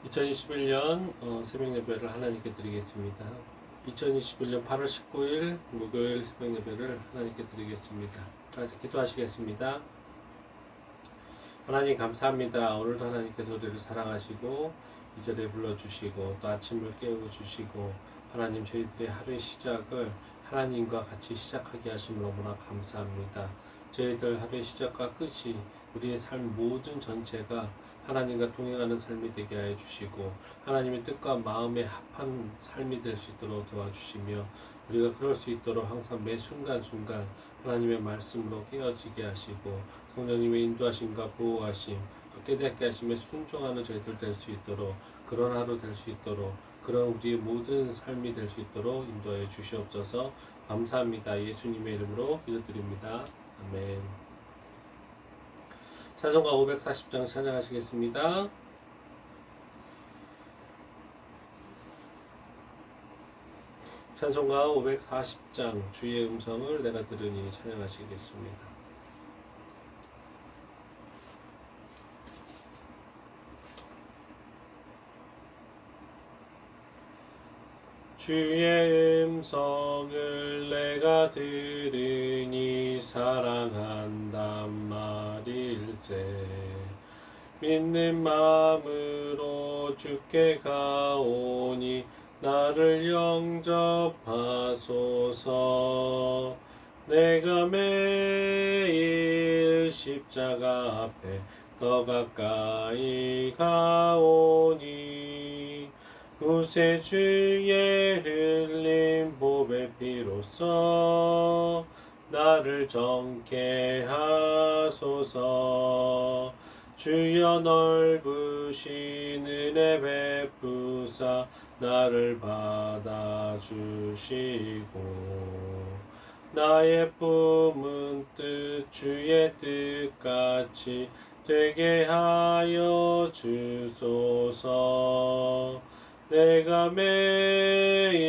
2021년 새벽 예배를 하나님께 드리겠습니다. 2021년 8월 19일 목요일 새벽 예배를 하나님께 드리겠습니다. 같이 기도하시겠습니다. 하나님 감사합니다. 오늘도 하나님께서 우리를 사랑하시고 이 자리에 불러주시고 또 아침을 깨워주시고 하나님 저희들의 하루의 시작을 하나님과 같이 시작하게 하심을 너무나 감사합니다. 저희들 하루의 시작과 끝이 우리의 삶 모든 전체가 하나님과 동행하는 삶이 되게 하여 주시고 하나님의 뜻과 마음에 합한 삶이 될 수 있도록 도와주시며 우리가 그럴 수 있도록 항상 매 순간순간 하나님의 말씀으로 깨어지게 하시고 성령님의 인도하심과 보호하심 또 깨닫게 하심에 순종하는 저희들 될 수 있도록 그런 하루 될 수 있도록 그런 우리의 모든 삶이 될 수 있도록 인도하여 주시옵소서. 감사합니다. 예수님의 이름으로 기도드립니다. 아멘. 찬송가 540장 찬양하시겠습니다. 찬송가 540장 주의 음성을 내가 들으니 찬양하시겠습니다. 주의 음성을 내가 들으니 사랑한단 말일세. 믿는 마음으로 주께 가오니 나를 영접하소서. 내가 매일 십자가 앞에 더 가까이 가오니 구세주의 흘린 보배 피로써 나를 정케 하소서. 주여 넓으신 은혜 베푸사 나를 받아주시고 나의 품은 뜻 주의 뜻같이 되게 하여 주소서. 내가 매일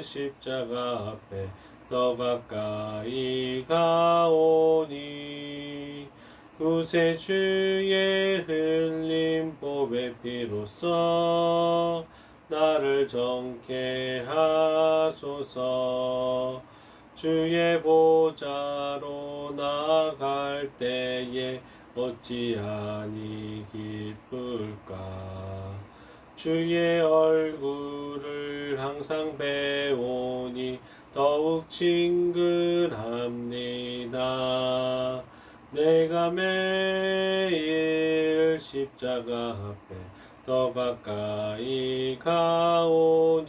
십자가 앞에 더 가까이 가오니 구세주의 흘린 보배 피로써 나를 정케 하소서. 주의 보좌로 나아갈 때에 어찌하니 기쁠까. 주의 얼굴을 항상 배우니 더욱 징글합니다. 내가 매일 십자가 앞에 더 가까이 가오니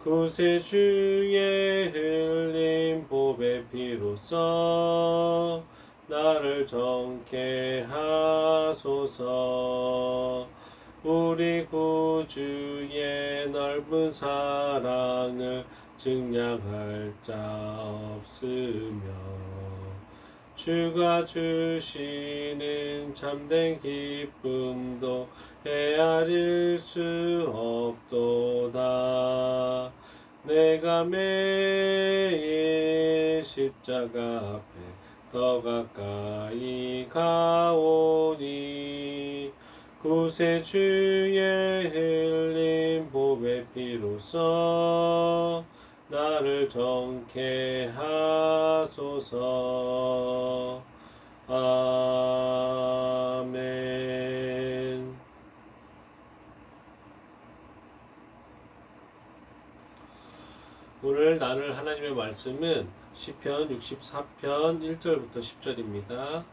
구세주의 흘린 보배 피로써 나를 정케 하소서. 우리 구주의 넓은 사랑을 증량할 자 없으며 주가 주시는 참된 기쁨도 헤아릴 수 없도다. 내가 매일 십자가 앞에 더 가까이 가오니 구세주의 흘린 보배 피로써 나를 정케 하소서. 아멘. 오늘 나눌 하나님의 말씀은 시편 64편 1절부터 10절입니다.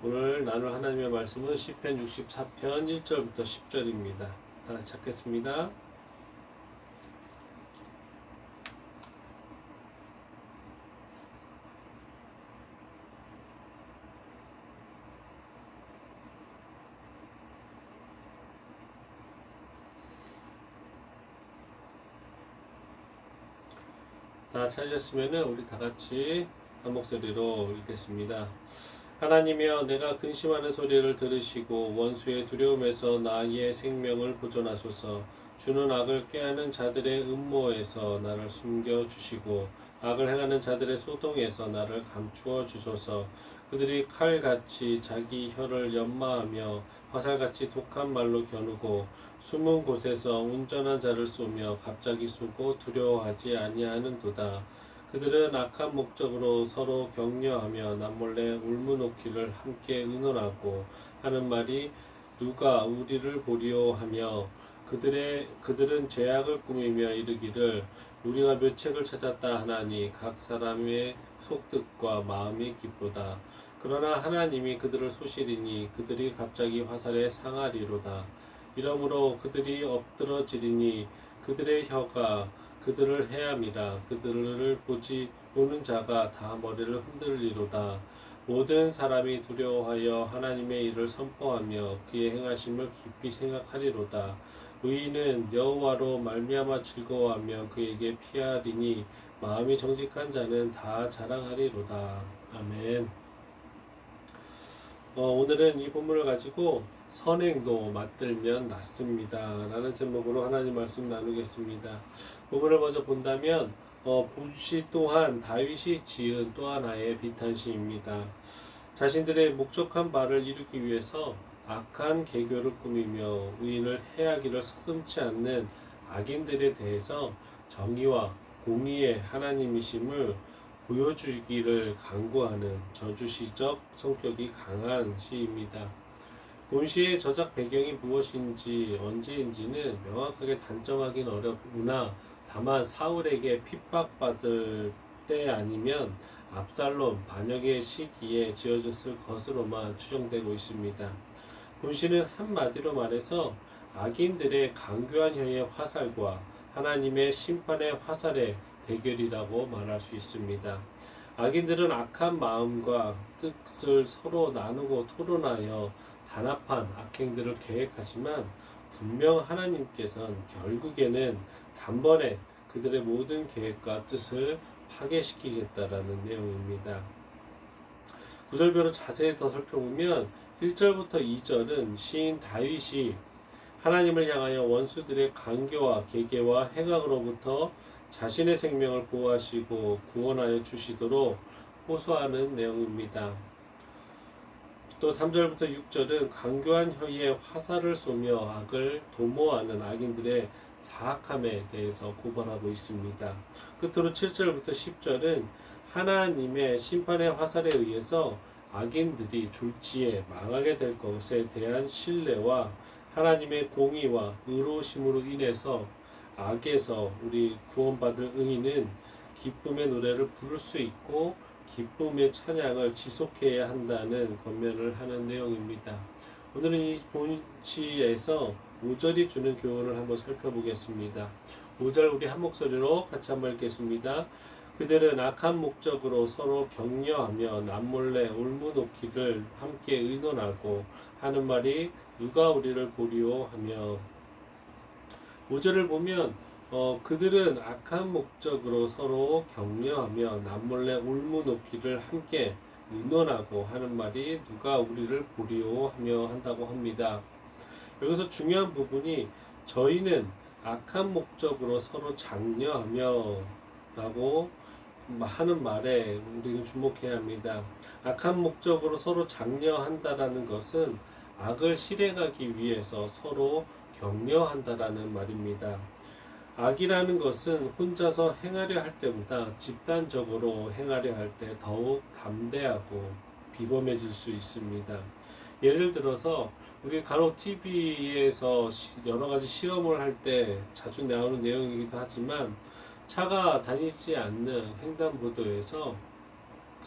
오늘 나눌 하나님의 말씀은 시편 64편 1절부터 10절입니다. 다 같이 찾겠습니다. 다 찾으셨으면 우리 다 같이 한 목소리로 읽겠습니다. 하나님이여 내가 근심하는 소리를 들으시고 원수의 두려움에서 나의 생명을 보존하소서. 주는 악을 꾀하는 자들의 음모에서 나를 숨겨주시고 악을 행하는 자들의 소동에서 나를 감추어 주소서. 그들이 칼같이 자기 혀를 연마하며 화살같이 독한 말로 겨누고 숨은 곳에서 온전한 자를 쏘며 갑자기 쏘고 두려워하지 아니하는도다. 그들은 악한 목적으로 서로 격려하며 남몰래 울무놓기를 함께 의논하고 하는 말이 누가 우리를 보리오 하며 그들은 죄악을 꾸미며 이르기를 우리가 묘책을 찾았다 하나니 각 사람의 속뜻과 마음이 기쁘다. 그러나 하나님이 그들을 쏘시리니 그들이 갑자기 화살에 상하리로다. 이러므로 그들이 엎드러지리니 그들의 혀가 그들을 해함이라. 그들을 보는 자가 다 머리를 흔들리로다. 모든 사람이 두려워하여 하나님의 일을 선포하며 그의 행하심을 깊이 생각하리로다. 의인은 여호와로 말미암아 즐거워하며 그에게 피하리니 마음이 정직한 자는 다 자랑하리로다. 아멘. 오늘은 이 본문을 가지고 선행도 맞들면 낫습니다 라는 제목으로 하나님 말씀 나누겠습니다. 본문을 먼저 본다면 본시 또한 다윗이 지은 또 하나의 비탄시입니다. 자신들의 목적한 바를 이루기 위해서 악한 계교를 꾸미며 의인을 해하기를 서슴지 않는 악인들에 대해서 정의와 공의의 하나님이심을 보여주기를 강구하는 저주시적 성격이 강한 시입니다. 본시의 저작 배경이 무엇인지 언제인지는 명확하게 단정하기는 어렵으나 다만 사울에게 핍박받을 때 아니면 압살롬 반역의 시기에 지어졌을 것으로만 추정되고 있습니다. 본시는 한마디로 말해서 악인들의 강교한 혀의 화살과 하나님의 심판의 화살의 대결이라고 말할 수 있습니다. 악인들은 악한 마음과 뜻을 서로 나누고 토론하여 단합한 악행들을 계획하지만 분명 하나님께서는 결국에는 단번에 그들의 모든 계획과 뜻을 파괴시키겠다라는 내용입니다. 구절별로 자세히 더 살펴보면 1절부터 2절은 시인 다윗이 하나님을 향하여 원수들의 강교와 계계와 행악으로부터 자신의 생명을 보호하시고 구원하여 주시도록 호소하는 내용입니다. 또 3절부터 6절은 강교한 혀에 화살을 쏘며 악을 도모하는 악인들의 사악함에 대해서 고발하고 있습니다. 끝으로 7절부터 10절은 하나님의 심판의 화살에 의해서 악인들이 졸지에 망하게 될 것에 대한 신뢰와 하나님의 공의와 의로우심으로 인해서 악에서 우리 구원받을 의인은 기쁨의 노래를 부를 수 있고 기쁨의 찬양을 지속해야 한다는 권면을 하는 내용입니다. 오늘은 이 본시에서 5절이 주는 교훈을 한번 살펴보겠습니다. 5절 우리 한 목소리로 같이 한번 읽겠습니다. 그들은 악한 목적으로 서로 격려하며 남몰래 울무놓기를 함께 의논하고 하는 말이 누가 우리를 보리오 하며 5절을 보면 그들은 악한 목적으로 서로 격려하며 남몰래 울무놓기를 함께 의논하고 하는 말이 누가 우리를 보리오 하며 한다고 합니다. 여기서 중요한 부분이 저희는 악한 목적으로 서로 장려하며 라고 하는 말에 우리는 주목해야 합니다. 악한 목적으로 서로 장려한다라는 것은 악을 실행하기 위해서 서로 격려한다라는 말입니다. 악이라는 것은 혼자서 행하려 할 때보다 집단적으로 행하려 할 때 더욱 담대하고 비범해질 수 있습니다. 예를 들어서 우리 간혹 TV에서 여러 가지 실험을 할 때 자주 나오는 내용이기도 하지만 차가 다니지 않는 횡단보도에서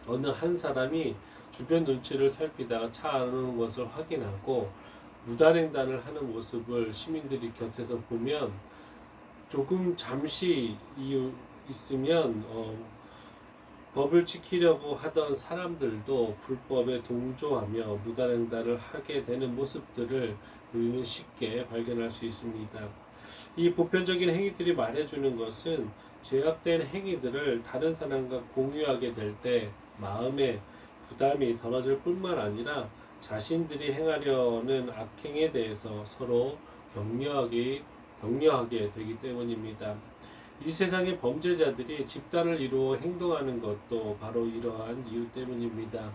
어느 한 사람이 주변 눈치를 살피다가 차 안 오는 것을 확인하고 무단횡단을 하는 모습을 시민들이 곁에서 보면 조금 잠시 이유 있으면 법을 지키려고 하던 사람들도 불법에 동조하며 무단횡단을 하게 되는 모습들을 우리는 쉽게 발견할 수 있습니다. 이 보편적인 행위들이 말해주는 것은 죄악된 행위들을 다른 사람과 공유하게 될 때 마음의 부담이 덜어질 뿐만 아니라 자신들이 행하려는 악행에 대해서 서로 격려하게 되기 때문입니다. 이 세상의 범죄자들이 집단을 이루어 행동하는 것도 바로 이러한 이유 때문입니다.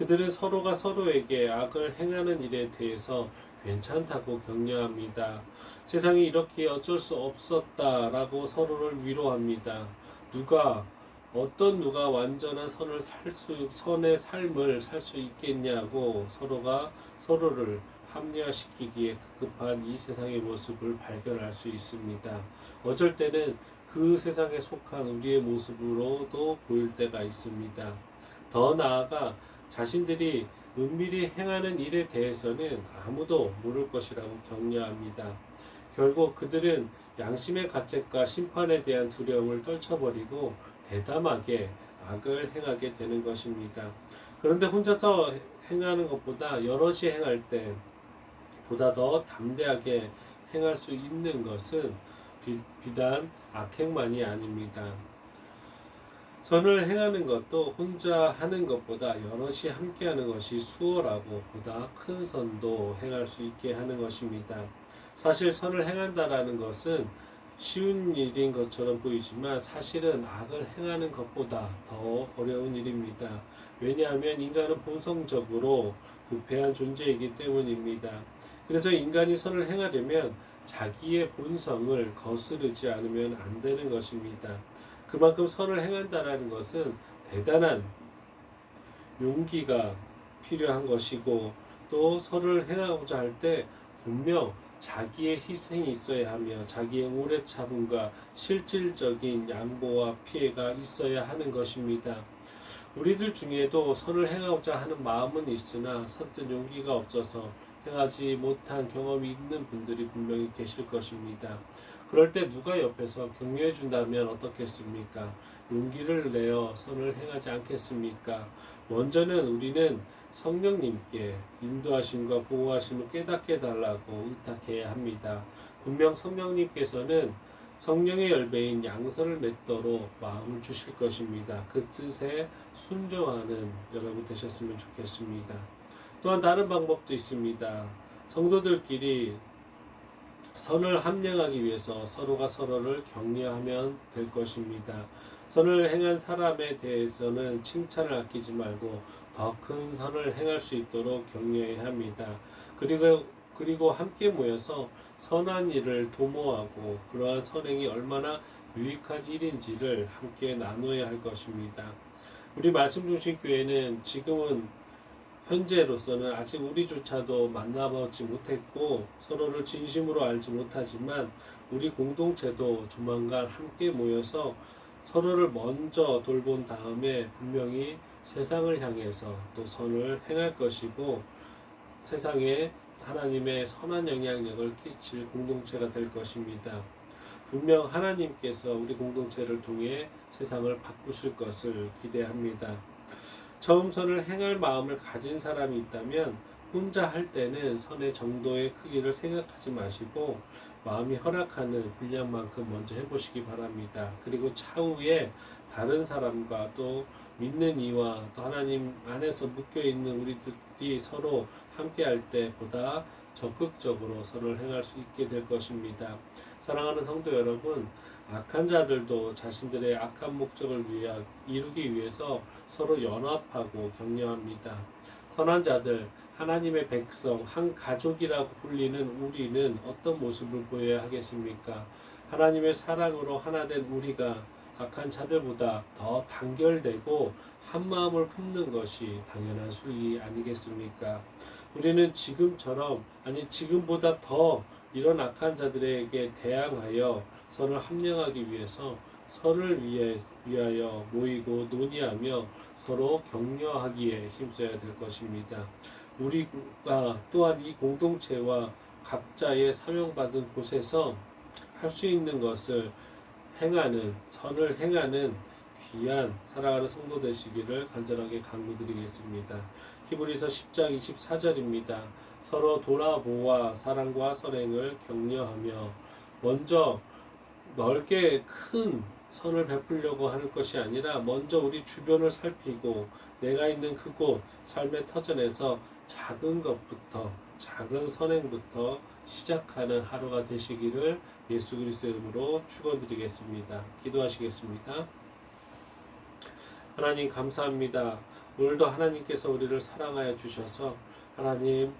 그들은 서로가 서로에게 악을 행하는 일에 대해서 괜찮다고 격려합니다. 세상이 이렇게 어쩔 수 없었다라고 서로를 위로합니다. 누가 누가 완전한 선의 삶을 살 수 있겠냐고 서로가 서로를 합리화시키기에 급급한 이 세상의 모습을 발견할 수 있습니다. 어쩔 때는 그 세상에 속한 우리의 모습으로도 보일 때가 있습니다. 더 나아가 자신들이 은밀히 행하는 일에 대해서는 아무도 모를 것이라고 격려합니다. 결국 그들은 양심의 가책과 심판에 대한 두려움을 떨쳐버리고 대담하게 악을 행하게 되는 것입니다. 그런데 혼자서 행하는 것보다 여럿이 행할 때 보다 더 담대하게 행할 수 있는 것은 비단 악행만이 아닙니다. 선을 행하는 것도 혼자 하는 것보다 여럿이 함께 하는 것이 수월하고 보다 큰 선도 행할 수 있게 하는 것입니다. 사실 선을 행한다라는 것은 쉬운 일인 것처럼 보이지만 사실은 악을 행하는 것보다 더 어려운 일입니다. 왜냐하면 인간은 본성적으로 부패한 존재이기 때문입니다. 그래서 인간이 선을 행하려면 자기의 본성을 거스르지 않으면 안 되는 것입니다. 그만큼 선을 행한다라는 것은 대단한 용기가 필요한 것이고 또 선을 행하고자 할 때 분명 자기의 희생이 있어야 하며 자기의 오래 참음과 실질적인 양보와 피해가 있어야 하는 것입니다. 우리들 중에도 선을 행하고자 하는 마음은 있으나 선뜻 용기가 없어서 행하지 못한 경험이 있는 분들이 분명히 계실 것입니다. 그럴 때 누가 옆에서 격려해 준다면 어떻겠습니까? 용기를 내어 선을 행하지 않겠습니까? 먼저는 우리는 성령님께 인도하심과 보호하심을 깨닫게 달라고 의탁해야 합니다. 분명 성령님께서는 성령의 열매인 양선을 맺도록 마음을 주실 것입니다. 그 뜻에 순종하는 여러분 되셨으면 좋겠습니다. 또한 다른 방법도 있습니다. 성도들끼리 선을 함량하기 위해서 서로가 서로를 격려하면 될 것입니다. 선을 행한 사람에 대해서는 칭찬을 아끼지 말고 더 큰 선을 행할 수 있도록 격려해야 합니다. 그리고 함께 모여서 선한 일을 도모하고 그러한 선행이 얼마나 유익한 일인지를 함께 나누어야 할 것입니다. 우리 말씀중심교회는 지금은 현재로서는 아직 우리조차도 만나보지 못했고 서로를 진심으로 알지 못하지만 우리 공동체도 조만간 함께 모여서 서로를 먼저 돌본 다음에 분명히 세상을 향해서 또 선을 행할 것이고 세상에 하나님의 선한 영향력을 끼칠 공동체가 될 것입니다. 분명 하나님께서 우리 공동체를 통해 세상을 바꾸실 것을 기대합니다. 처음 선을 행할 마음을 가진 사람이 있다면 혼자 할 때는 선의 정도의 크기를 생각하지 마시고 마음이 허락하는 분량만큼 먼저 해보시기 바랍니다. 그리고 차후에 다른 사람과 또 믿는 이와 또 하나님 안에서 묶여있는 우리들이 서로 함께 할 때보다 적극적으로 선을 행할 수 있게 될 것입니다. 사랑하는 성도 여러분, 악한 자들도 자신들의 악한 목적을 이루기 위해서 서로 연합하고 격려합니다. 선한 자들, 하나님의 백성, 한 가족이라고 불리는 우리는 어떤 모습을 보여야 하겠습니까? 하나님의 사랑으로 하나 된 우리가 악한 자들보다 더 단결되고 한 마음을 품는 것이 당연한 순리 아니겠습니까? 우리는 지금보다 더 이런 악한 자들에게 대항하여 선을 함량하기 위해서 선을 위하여 모이고 논의하며 서로 격려하기에 힘써야 될 것입니다. 우리가 또한 이 공동체와 각자의 사명받은 곳에서 할 수 있는 것을 선을 행하는 귀한 사랑하는 성도 되시기를 간절하게 간구드리겠습니다. 히브리서 10장 24절입니다. 서로 돌아보아 사랑과 선행을 격려하며 먼저 넓게 큰 선을 베풀려고 하는 것이 아니라 먼저 우리 주변을 살피고 내가 있는 그곳 삶의 터전에서 작은 것부터 작은 선행부터 시작하는 하루가 되시기를 예수 그리스도의 이름으로 축원드리겠습니다. 기도하시겠습니다. 하나님 감사합니다. 오늘도 하나님께서 우리를 사랑하여 주셔서 하나님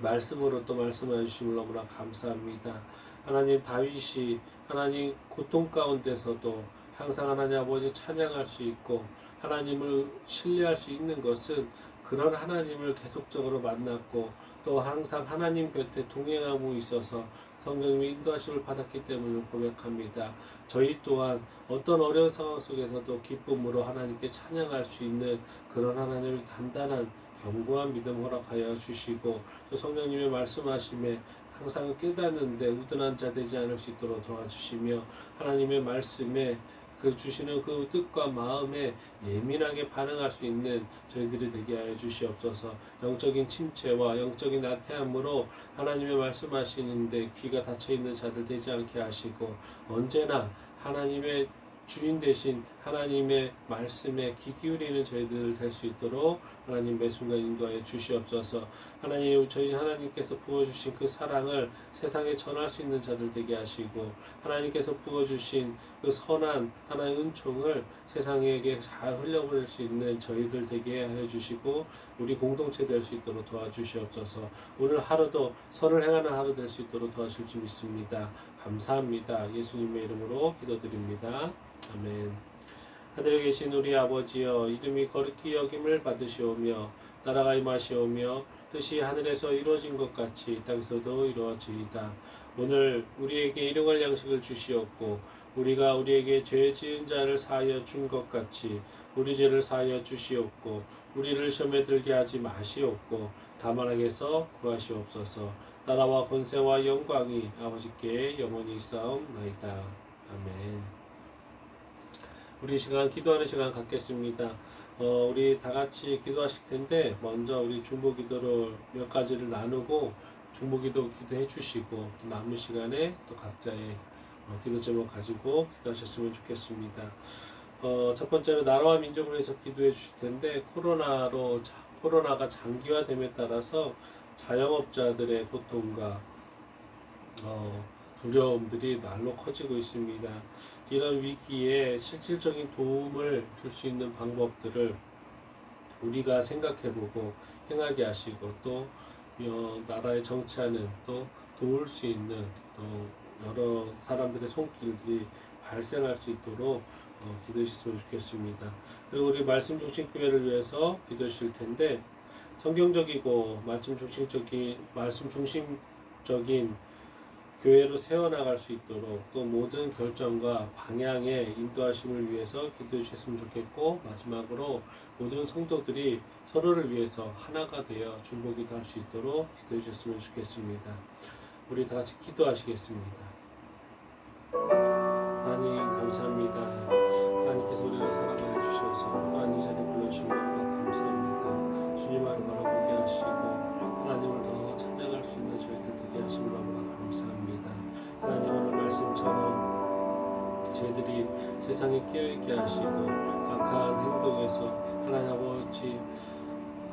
말씀으로 또 말씀하여 주심을 너무나 감사합니다. 하나님 다윗이 하나님 고통 가운데서도 항상 하나님 아버지 찬양할 수 있고 하나님을 신뢰할 수 있는 것은 그런 하나님을 계속적으로 만났고 또 항상 하나님 곁에 동행하고 있어서 성령님의 인도하심을 받았기 때문을 고백합니다. 저희 또한 어떤 어려운 상황 속에서도 기쁨으로 하나님께 찬양할 수 있는 그런 하나님의 단단한 견고한 믿음 허락하여 주시고 또 성령님의 말씀하심에 항상 깨닫는데 우둔한 자 되지 않을 수 있도록 도와주시며 하나님의 말씀에 그 주시는 그 뜻과 마음에 예민하게 반응할 수 있는 저희들이 되게 하여 주시옵소서. 영적인 침체와 영적인 나태함으로 하나님의 말씀하시는데 귀가 닫혀 있는 자들 되지 않게 하시고 언제나 하나님의 주인 되신 하나님의 말씀에 귀 기울이는 저희들 될 수 있도록 하나님 매 순간 인도하여 주시옵소서. 하나님 저희 하나님께서 부어주신 그 사랑을 세상에 전할 수 있는 자들 되게 하시고 하나님께서 부어주신 그 선한 하나의 은총을 세상에게 잘 흘려보낼 수 있는 저희들 되게 하여 주시고 우리 공동체 될 수 있도록 도와주시옵소서. 오늘 하루도 선을 행하는 하루 될 수 있도록 도와줄 줄 믿습니다. 감사합니다. 예수님의 이름으로 기도드립니다. 아멘. 하늘에 계신 우리 아버지여 이름이 거룩히 여김을 받으시오며 나라가 임하시오며 뜻이 하늘에서 이루어진 것 같이 땅에서도 이루어지이다. 오늘 우리에게 일용할 양식을 주시옵고 우리가 우리에게 죄 지은 자를 사하여 준 것 같이 우리 죄를 사하여 주시옵고 우리를 시험에 들게 하지 마시옵고 다만 악에서 구하시옵소서. 나라와 권세와 영광이 아버지께 영원히 있사옵나이다. 아멘. 우리 시간 기도하는 시간 갖겠습니다. 우리 다 같이 기도하실 텐데 먼저 우리 중보 기도를 몇 가지를 나누고 중보 기도해 주시고 또 남은 시간에 또 각자의 기도 제목 가지고 기도하셨으면 좋겠습니다. 첫 번째는 나라와 민족을 위해서 기도해 주실 텐데 코로나가 장기화됨에 따라서 자영업자들의 고통과 두려움들이 날로 커지고 있습니다. 이런 위기에 실질적인 도움을 줄 수 있는 방법들을 우리가 생각해보고 행하게 하시고 또 나라에 정치하는 또 도울 수 있는 또 여러 사람들의 손길들이 발생할 수 있도록 기도해 주셨으면 좋겠습니다. 그리고 우리 말씀 중심 교회를 위해서 기도해 주실 텐데 성경적이고 말씀 중심적인 교회로 세워나갈 수 있도록 또 모든 결정과 방향의 인도하심을 위해서 기도해 주셨으면 좋겠고 마지막으로 모든 성도들이 서로를 위해서 하나가 되어 중보기도 할 수 있도록 기도해 주셨으면 좋겠습니다. 우리 다 같이 기도하시겠습니다. 하나님 감사합니다. 하나님께서 우리를 사랑하여 주셔서 하나님 이 자리에 불러주신 것으로 감사합니다. 주님 말을 바라보게 하시고 하나님을 더 찬양할 수 있는 저희들 되게 하심을 너무나 감사합니다. 하나님 오늘 말씀처럼 저희들이 세상에 깨어있게 하시고 악한 행동에서 하나님 아버지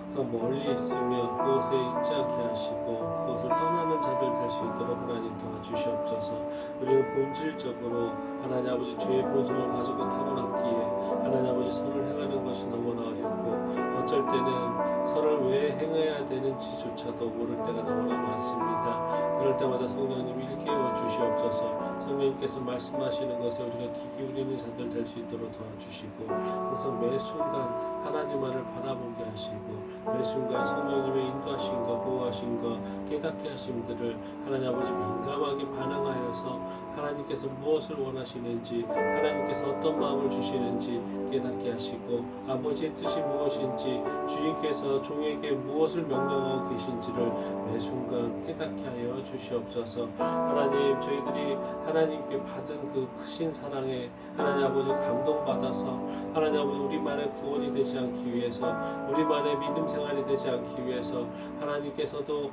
항상 멀리 있으며 그곳에 있지 않게 하시고 그것을 떠나는 자들 될 수 있도록 하나님 도와주시옵소서. 우리는 본질적으로 하나님 아버지 죄의 본성을 가지고 타고났기에 하나님 아버지 선을 행하는 것이 너무나 어렵고 어쩔 때는 선을 왜 행해야 되는지조차도 모를 때가 너무나 많습니다. 그럴 때마다 성령님이 일깨워 주시옵소서. 성령님께서 말씀하시는 것에 우리가 귀 기울이는 자들 될 수 있도록 도와주시고 항상 매 순간 하나님만을 바라보게 하시고 매 순간 성령님의 인도하심과 보호하심과 깨닫게 하심들을 하나님 아버지 민감하게 반응하여서 하나님께서 무엇을 원하시는지 하나님께서 어떤 마음을 주시는지 깨닫게 하시고 아버지의 뜻이 무엇인지 주님께서 종에게 무엇을 명령하고 계신지를 매 순간 깨닫게 하여 주시옵소서. 하나님 저희들이 하나님께 받은 그 크신 사랑에 하나님 아버지 감동받아서 하나님 아버지 우리만의 구원이 되지 않기 위해서 우리만의 믿음 생활이 되지 않기 위해서 하나님께서도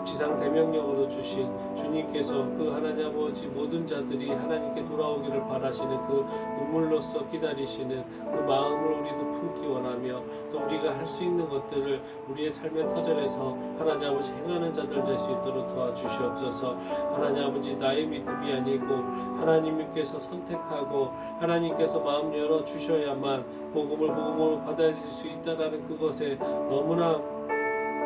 지상 대명령으로 주신 주님께서 그 하나님 아버지 모든 자들이 하나님께 돌아오기를 바라시는 그 눈물로써 기다리시는 그 마음을 우리도 품기 원하며 또 우리가 할 수 있는 있는 것들을 우리의 삶의 터전에서 하나님 아버지 행하는 자들 될 수 있도록 도와주시옵소서. 하나님 아버지 나의 믿음이 아니고 하나님께서 선택하고 하나님께서 마음 열어 주셔야만 복음을 받아들일 수 있다라는 그것에 너무나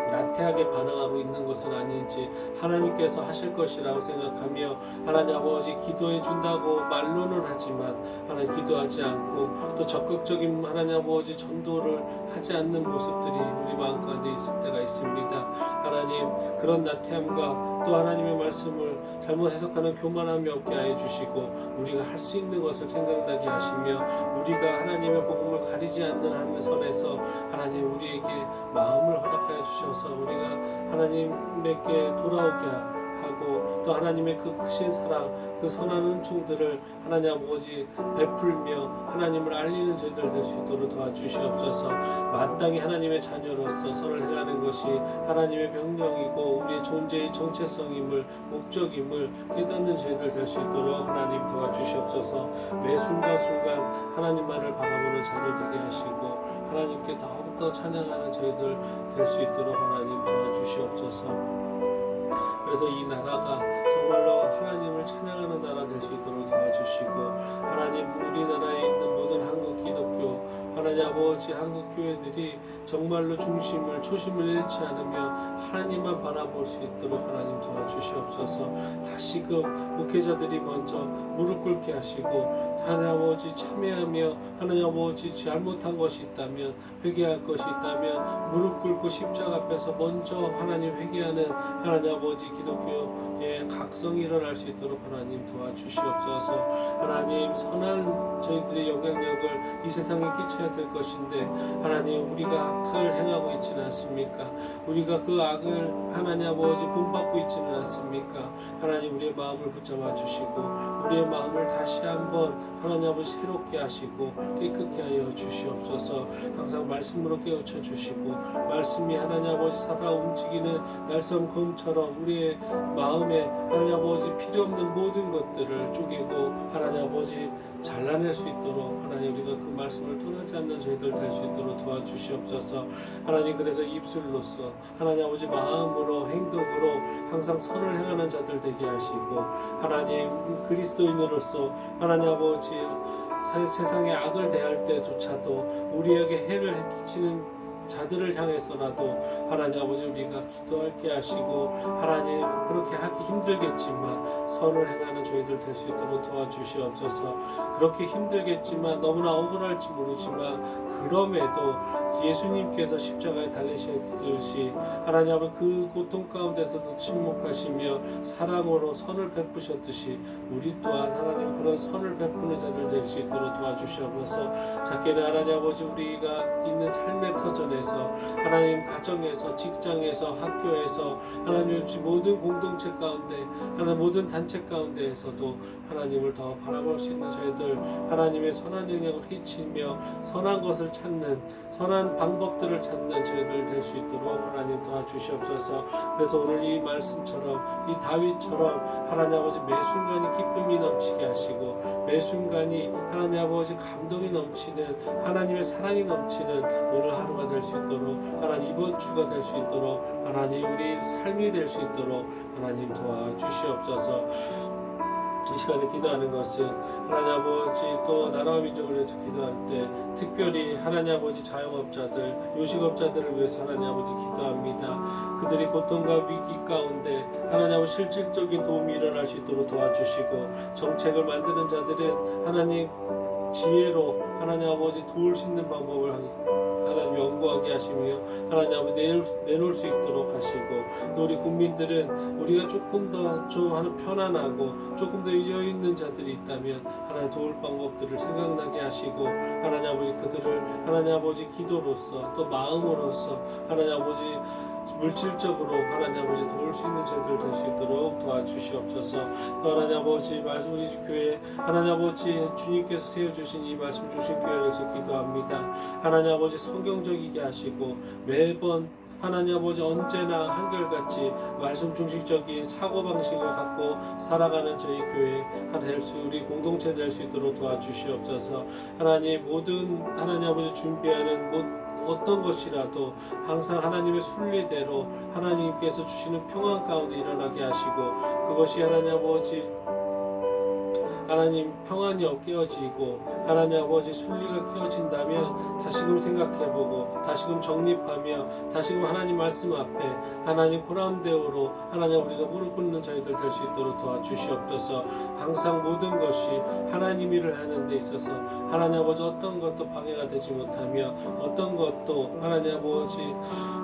나태하게 반응하고 있는 것은 아닌지 하나님께서 하실 것이라고 생각하며 하나님 아버지 기도해 준다고 말로는 하지만 하나님 기도하지 않고 또 적극적인 하나님 아버지 전도를 하지 않는 모습들이 우리 마음 가운데 있을 때가 있습니다. 하나님 그런 나태함과 또 하나님의 말씀을 잘못 해석하는 교만함이 없게 하여 주시고 우리가 할 수 있는 것을 생각나게 하시며 우리가 하나님의 복음을 가리지 않는 하늘 선에서 하나님 우리에게 마음을 허락하여 주셔서 우리가 하나님께 돌아오게 하고 또 하나님의 그 크신 사랑 그 선한 은총들을 하나님 아버지 베풀며 하나님을 알리는 저희들 될 수 있도록 도와주시옵소서. 마땅히 하나님의 자녀로서 선을 행하는 것이 하나님의 명령이고 우리의 존재의 정체성임을 목적임을 깨닫는 저희들 될 수 있도록 하나님 도와주시옵소서. 매 순간순간 하나님만을 바라보는 자들 되게 하시고 하나님께 더욱더 찬양하는 저희들 될 수 있도록 하나님 도와주시옵소서. 그래서 이 나라가 정말로 하나님을 찬양하는 나라 될 수 있도록 도와주시고 하나님 우리나라에 있는 모든 한국 기독교 하나님 아버지 한국 교회들이 정말로 초심을 잃지 않으며 하나님만 바라볼 수 있도록 하나님 도와주시옵소서. 다시금 목회자들이 먼저 무릎 꿇게 하시고 하나님 아버지 참여하며 하나님 아버지 잘못한 것이 있다면 회개할 것이 있다면 무릎 꿇고 십자가 앞에서 먼저 하나님 회개하는 하나님 아버지 기독교의 각성이 일어날 수 있도록 하나님 도와주시옵소서. 하나님 선한 저희들의 영향력을 이 세상에 끼쳐야 될 것인데 하나님 우리가 악을 행하고 있지는 않습니까? 우리가 그 악을 하나님 아버지 본받고 있지는 않습니까? 하나님 우리의 마음을 붙잡아 주시고 우리의 마음을 다시 한번 하나님 아버지 새롭게 하시고 깨끗게 하여 주시옵소서. 항상 말씀으로 깨우쳐 주시고 말씀이 하나님 아버지 살아 움직이는 날성검처럼 우리의 마음에 하나님 아버지 필요 없는 모든 것들을 쪼개고 하나님 아버지 잘라낼 수 있도록 하나님 우리가 그 말씀을 떠나지 않는 저희들 될 수 있도록 도와주시옵소서. 하나님 그래서 입술로서 하나님 아버지 마음으로 행동으로 항상 선을 행하는 자들 되게 하시고 하나님 그리스도인으로서 하나님 아버지 세상의 악을 대할 때조차도 우리에게 해를 끼치는 자들을 향해서라도 하나님 아버지 우리가 기도할게 하시고 하나님 그렇게 하기 힘들겠지만 선을 행하는 저희들 될 수 있도록 도와주시옵소서. 그렇게 힘들겠지만 너무나 억울할지 모르지만 그럼에도 예수님께서 십자가에 달리셨듯이 하나님 아버지 그 고통 가운데서도 침묵하시며 사랑으로 선을 베푸셨듯이 우리 또한 하나님 그런 선을 베푸는 자들 될 수 있도록 도와주시옵소서. 작게는 하나님 아버지 우리가 있는 삶의 터전에서 하나님 가정에서 직장에서 학교에서 하나님 모든 공동체 가운데 하나님 모든 단체 가운데에서도 하나님을 더 바라볼 수 있는 저희들 하나님의 선한 영향을 끼치며 선한 것을 찾는 선한 방법들을 찾는 저희들 될 수 있도록 하나님 도와주시옵소서. 그래서 오늘 이 말씀처럼 이 다윗처럼 하나님 아버지 매 순간이 기쁨이 넘치게 하시고 매 순간이 하나님 아버지 감동이 넘치는 하나님의 사랑이 넘치는 오늘 하루가 될 수 있도록 하나님 이번 주가 될 수 있도록 하나님 우리 삶이 될 수 있도록 하나님 도와주시옵소서. 이 시간에 기도하는 것은 하나님 아버지 또 나라와 민족을 위해서 기도할 때 특별히 하나님 아버지 자영업자들 요식업자들을 위해서 하나님 아버지 기도합니다. 그들이 고통과 위기 가운데 하나님 아버지 실질적인 도움이 일어날 수 있도록 도와주시고 정책을 만드는 자들은 하나님 지혜로 하나님 아버지 도울 수 있는 방법을 하나님 연구하게 하시며 하나님 아버지 내놓을 수 있도록 하시고 또 우리 국민들은 우리가 조금 더 좀 편안하고 조금 더 여유있는 자들이 있다면 하나님 도울 방법들을 생각나게 하시고 하나님 아버지 그들을 하나님 아버지 기도로서 또 마음으로서 하나님 아버지 물질적으로 하나님 아버지 도울 수 있는 저희들 될 수 있도록 도와주시옵소서. 또 하나님 아버지 말씀 우리 교회 하나님 아버지 주님께서 세워주신 이 말씀 주신 교회에서 기도합니다. 하나님 아버지 성경적이게 하시고 매번 하나님 아버지 언제나 한결같이 말씀 중심적인 사고방식을 갖고 살아가는 저희 교회 될 수 우리 공동체 될 수 있도록 도와주시옵소서. 하나님 모든 하나님 아버지 준비하는 어떤 것이라도 항상 하나님의 순리대로 하나님께서 주시는 평안 가운데 일어나게 하시고, 그것이 하나님 아버지 하나님 평안이 깨어지고 하나님 아버지 순리가 깨어진다면 다시금 생각해보고 다시금 정립하며 다시금 하나님 말씀 앞에 하나님 고람대오로 하나님 우리가 무릎 꿇는 저희들 될 수 있도록 도와주시옵소서. 항상 모든 것이 하나님 일을 하는 데 있어서 하나님 아버지 어떤 것도 방해가 되지 못하며 어떤 것도 하나님 아버지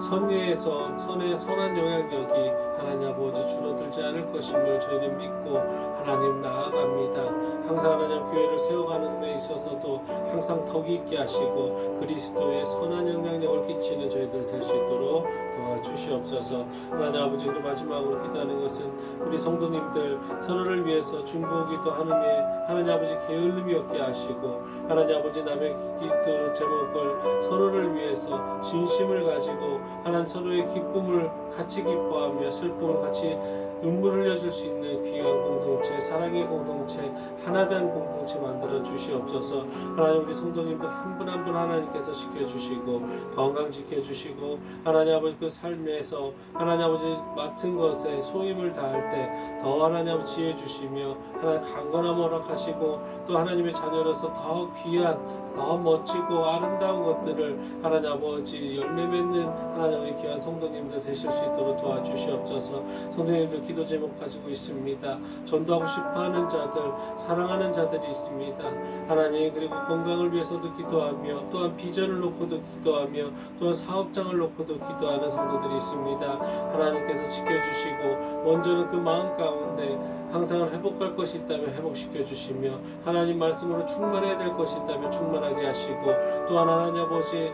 선의 선한 영향력이 하나님 아버지 줄어들지 않을 것임을 저희는 믿고 하나님 나아갑니다. 항상 하나님 교회를 세워가는 데 있어서도 항상 덕이 있게 하시고 그리스도의 선한 영향력을 끼치는 저희들 될 수 있도록 도와주시옵소서. 하나님 아버지, 마지막으로 기도하는 것은 우리 성도님들 서로를 위해서 중보기도 하느니 하나님 아버지 게을름이 없게 하시고 하나님 아버지 남의 기도 제목을 서로를 위해서 진심을 가지고 하나님 서로의 기쁨을 같이 기뻐하며 슬픔을 같이 눈물 흘려줄 수 있는 귀한 공동체, 사랑의 공동체, 하나된 공동체 만들어 주시옵소서. 하나님 우리 성도님들 한 분 한 분 하나님께서 지켜주시고 건강 지켜주시고 하나님 아버지 그 삶에서 하나님 아버지 맡은 것에 소임을 다할 때 더 하나님 아버지 지혜 주시며 하나님 강건함 허락하시고 또 하나님의 자녀로서 더 귀한 더 멋지고 아름다운 것들을 하나님 아버지 열매 맺는 하나님 우리 귀한 성도님들 되실 수 있도록 도와주시옵소서. 성도님들 기도 제목 가지고 있습니다. 전도하고 싶어하는 자들, 사랑하는 자들이 있습니다. 하나님, 그리고 건강을 위해서도 기도하며 또한 비전을 놓고도 기도하며 또한 사업장을 놓고도 기도하는 성도들이 있습니다. 하나님께서 지켜주시고 먼저는 그 마음 가운데 항상 회복할 것이 있다면 회복시켜 주시며 하나님 말씀으로 충만해야 될 것이 있다면 충만하게 하시고 또한 하나님 아버지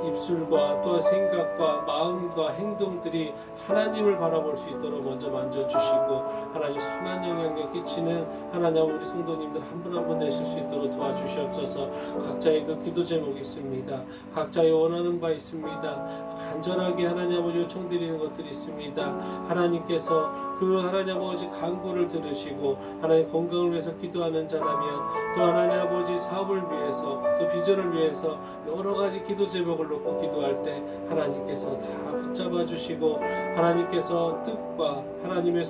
입술과 또한 생각과 마음과 행동들이 하나님을 바라볼 수 있도록 먼저 만져주시고 하나님 선한 영향력 끼치는 하나님 우리 성도님들 한 분 한 분 되실 수 있도록 도와주시옵소서. 각자의 그 기도 제목이 있습니다. 각자의 원하는 바 있습니다. 간절하게 하나님 아버지 요청드리는 것들이 있습니다. 하나님께서 그 하나님 아버지 간구를 들으시고 하나님 건강을 위해서 기도하는 자라면 또 하나님 아버지 사업을 위해서 또 비전을 위해서 여러 가지 기도 제목을 놓고 기도할 때 하나님께서 다 붙잡아 주시고 하나님께서 뜻과 하나님의